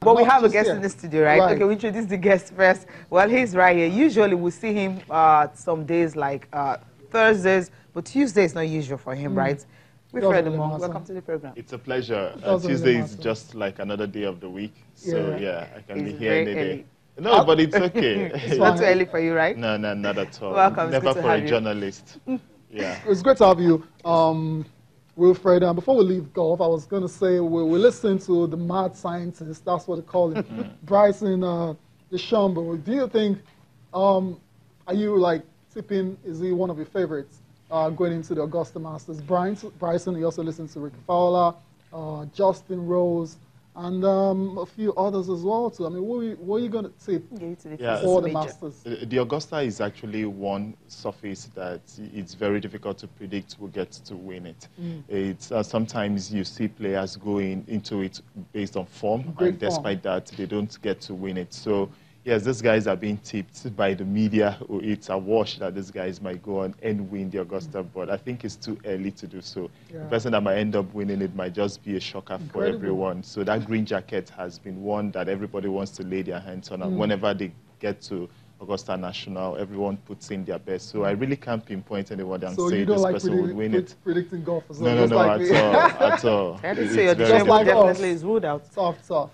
But we have a guest in the studio, right? Okay, we introduce the guest first. Well, he's right here. Usually we see him some days like Thursdays, but Tuesday is not usual for him, right? Wilfred, welcome to the program. It's a pleasure. Tuesday is just like another day of the week. So, yeah, I can be here any day. No, but it's okay. It's not too early for you, right? No, not at all. Welcome. Never for a journalist. Yeah. It's great to have you, Wilfred. Before we leave golf, I was going to say we listened to the mad scientist. That's what they call him, Bryson DeChambeau. Do you think, are you like tipping, is he one of your favorites going into the Augusta Masters? Bryson, you also listen to Ricky Fowler, Justin Rose, and a few others as well too. I mean, what are you going to tip for the Masters? The Augusta is actually one surface that it's very difficult to predict who gets to win it. It's sometimes you see players going into it based on form, and despite that, they don't get to win it. So, yes, these guys are being tipped by the media. It's a wash that these guys might go on and win the Augusta, but I think it's too early to do so. The person that might end up winning it might just be a shocker for everyone. So that green jacket has been one that everybody wants to lay their hands on. And whenever they get to Augusta National, everyone puts in their best. So I really can't pinpoint anyone and say this person would win it. Predicting golf as well? No, at all. I would say definitely is ruled out. Tough.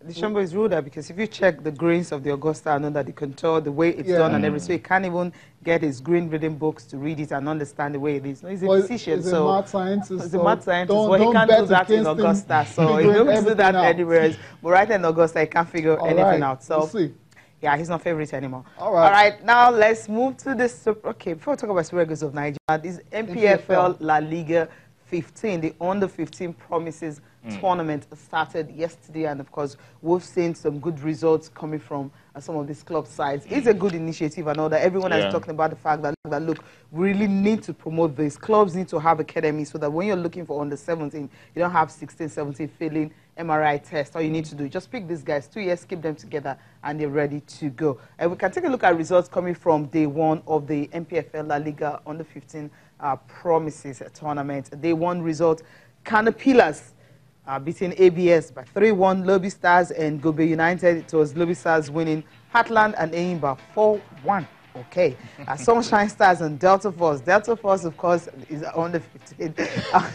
The Chamber is ruled out because if you check the greens of the Augusta, I know that the contour, the way it's done and everything, so he can't even get his green reading books to read it and understand the way it is. No, he's a physician, so a mad scientist. He's a mad scientist. Well, he can't do that in Augusta, so he don't do that anywhere. But right in Augusta, he can't figure anything out. So we'll see. Yeah, he's not favorite anymore. All right. All right, now let's move to this. Okay, before we talk about Super Eagles of Nigeria, this NPFL La Liga 15, the under 15 promises tournament started yesterday, and of course we've seen some good results coming from some of these club sides. It's a good initiative. I know that everyone is talking about the fact that look, we really need to promote this. Clubs need to have academies so that when you're looking for under 17, you don't have 16, 17 failing MRI test. All you need to do, just pick these guys, 2 years, keep them together, and they're ready to go. And we can take a look at results coming from day one of the NPFL La Liga under 15 promises tournament. Day one result, Canopilas beating ABS by 3-1, Lobby Stars and Gobe United. It was Lobby Stars winning Heartland and Enyimba 4-1. Okay. Sunshine Stars and Delta Force. Delta Force, of course, is under 15.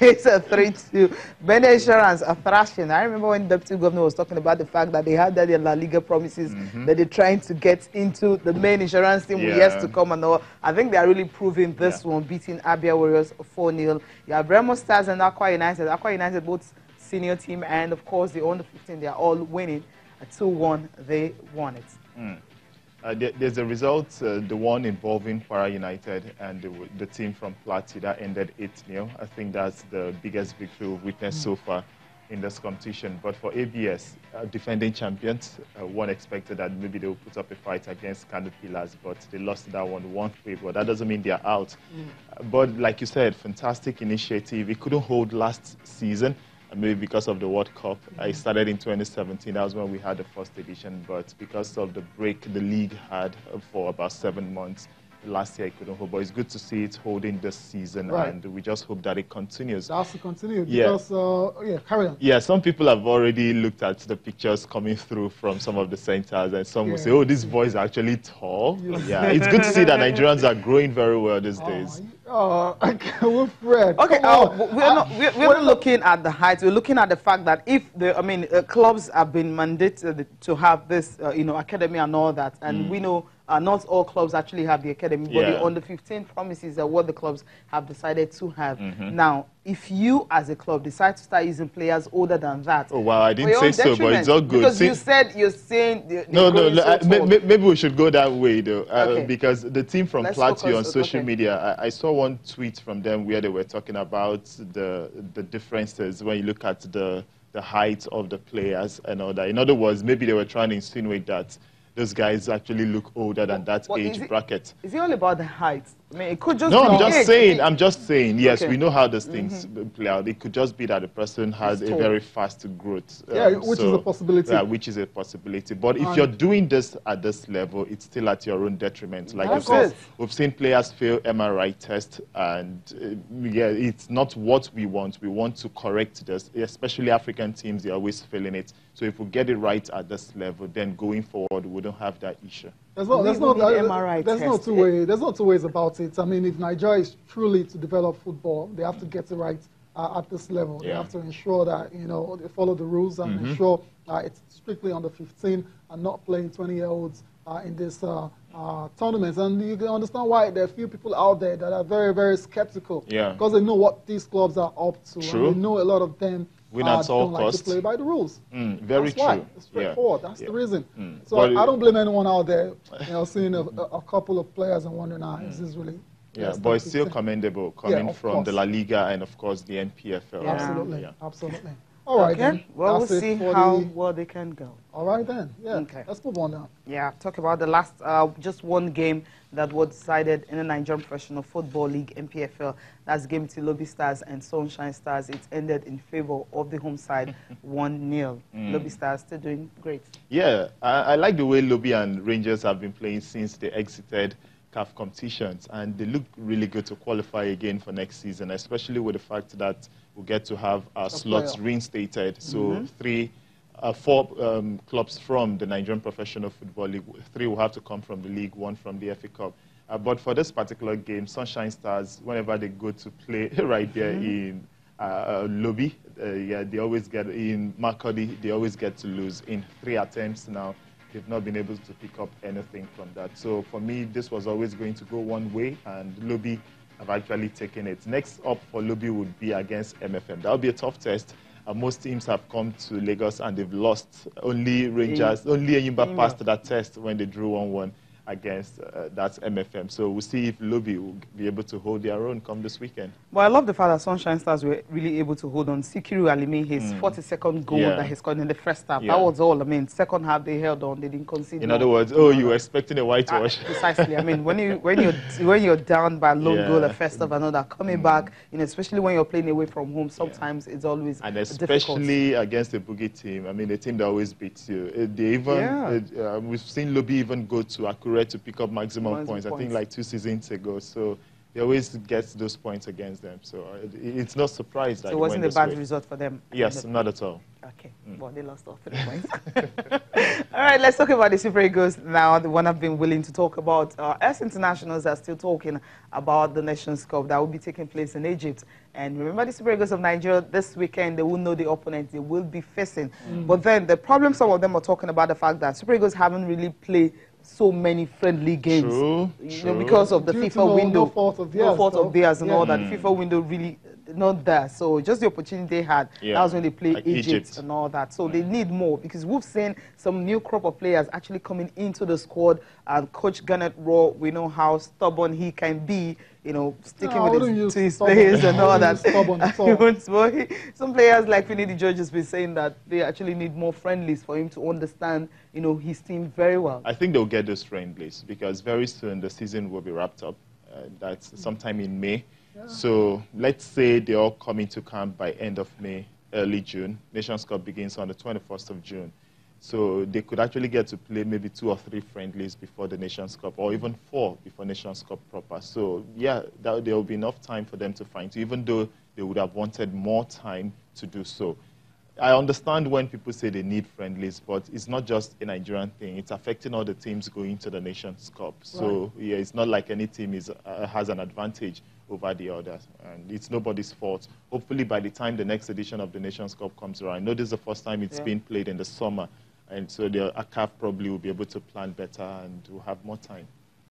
It's a 3-2. Ben Insurance are thrashing. I remember when Deputy Governor was talking about the fact that they had their La Liga promises that they're trying to get into the main insurance team with years to come and all. I think they are really proving this one, beating Abia Warriors 4-0. You have Remo Stars and Aqua United. Aqua United, both senior team and, of course, the under 15, they are all winning. 2-1, they won it. There's a result, the one involving Para United and the team from Plateau that ended 8-0. I think that's the biggest victory we've witnessed so far in this competition. But for ABS, defending champions, one expected that maybe they would put up a fight against Canopilas, but they lost that one 1-3. But that doesn't mean they're out. But like you said, fantastic initiative. It couldn't hold last season. Maybe because of the World Cup. I started in 2017. That was when we had the first edition. But because of the break the league had for about 7 months, last year it couldn't hold. But it's good to see it holding this season, and we just hope that it continues. It has to continue because, carry on. Yeah, some people have already looked at the pictures coming through from some of the centers, and some will say, oh, this boy is actually tall. Yeah, it's good to see that Nigerians are growing very well these days. Wilfred. Okay, we're not looking at the height. We're looking at the fact that if the clubs have been mandated to have this, academy and all that, and we know not all clubs actually have the academy, but the under 15 promises are what the clubs have decided to have. Now, if you as a club decide to start using players older than that, oh wow, I didn't say so, but it's all good. Because you said you're saying maybe we should go that way though, because the team from Plateau on social media, I saw one tweet from them where they were talking about the differences when you look at the height of the players and all that. In other words, maybe they were trying to insinuate that those guys actually look older than that age bracket. Is it all about the height? I mean, it could just No, be I'm just saying, yes, Okay. we know how these things play out. It could just be that the person has a very fast growth. Which is a possibility. Yeah, which is a possibility. But if you're doing this at this level, it's still at your own detriment. Like you said, we've seen players fail MRI tests, and yeah, it's not what we want. We want to correct this, especially African teams, they're always failing it. So if we get it right at this level, then going forward, we don't have that issue. There's no two ways about it. I mean, if Nigeria is truly to develop football, they have to get it right at this level. They have to ensure that, you know, they follow the rules and ensure it's strictly under 15 and not playing 20-year-olds in this tournament. And you can understand why there are a few people out there that are very, very skeptical. Because they know what these clubs are up to. True. And they know a lot of them don't like to play by the rules. Very That's why. It's straightforward. That's the reason. So I don't blame anyone out there, you know, seeing a couple of players and wondering, is this really... Yeah, but it's still commendable coming from the La Liga and, of course, the NPFL. Absolutely, absolutely. All right, then. Well, we'll see how well they can go. All right, then. Yeah, let's move on now. Yeah, talk about the last, just one game that was decided in the Nigerian Professional Football League, NPFL. That's game between Lobby Stars and Sunshine Stars. It ended in favor of the home side, 1-0. Lobby Stars still doing great. Yeah, I like the way Lobby and Rangers have been playing since they exited CAF competitions, and they look really good to qualify again for next season, especially with the fact that we'll get to have our slots reinstated. So four clubs from the Nigerian Professional Football League, 3 will have to come from the league, 1 from the FA Cup. But for this particular game, Sunshine Stars, whenever they go to play right there in Lobby, they always get, in Makurdi, they always get to lose. In 3 attempts now, they've not been able to pick up anything from that. So for me, this was always going to go one way, and Lobby have actually taken it. Next up for Lobby would be against MFM. That would be a tough test. Most teams have come to Lagos and they've lost. Only Rangers, only Enyimba passed that test when they drew 1-1 against that's MFM. So we'll see if Lobby will be able to hold their own come this weekend. Well, I love the fact that Sunshine Stars were really able to hold on. Sikiru Alimi, his 42nd goal that he scored in the first half. That was all. I mean, second half they held on. They didn't concede. In other words, you were expecting a whitewash. Precisely. I mean, when you're down by a low goal, the first half, another coming back, you know, especially when you're playing away from home, sometimes it's always and especially difficult against a boogie team. I mean, the team that always beats you. They even we've seen Lobby even go to Akure to pick up maximum points. I think like 2 seasons ago. So they always get those points against them. So it's not surprised that it wasn't a bad result for them. Yes, not at all. Okay. Well, they lost all 3 points. All right, let's talk about the Super Eagles now, the one I've been willing to talk about. Us internationals are still talking about the Nations Cup that will be taking place in Egypt. And remember, the Super Eagles of Nigeria, this weekend, they will know the opponent they will be facing. But then the problem, some of them are talking about the fact that Super Eagles haven't really played so many friendly games. You know, because of the FIFA window. No fault of theirs and all that. The FIFA window really not there. So just the opportunity they had, that was when they played like Egypt and all that. So they need more, because we've seen some new crop of players actually coming into the squad. And Coach Garnet Raw, we know how stubborn he can be, you know, sticking with his players and all that. Some players like Finidi George has been saying that they actually need more friendlies for him to understand, you know, his team very well. I think they'll get those friendlies because very soon the season will be wrapped up. That's sometime in May. So let's say they all come into camp by end of May, early June. Nations Cup begins on the 21st of June. So they could actually get to play maybe 2 or 3 friendlies before the Nations Cup, or even 4 before Nations Cup proper. So yeah, there will be enough time for them to find, even though they would have wanted more time to do so. I understand when people say they need friendlies, but it's not just a Nigerian thing. It's affecting all the teams going to the Nations Cup. So yeah, it's not like any team has an advantage over the others, and it's nobody's fault. Hopefully by the time the next edition of the Nations Cup comes around, I know this is the first time it's been played in the summer, and so the CAF probably will be able to plan better and will have more time.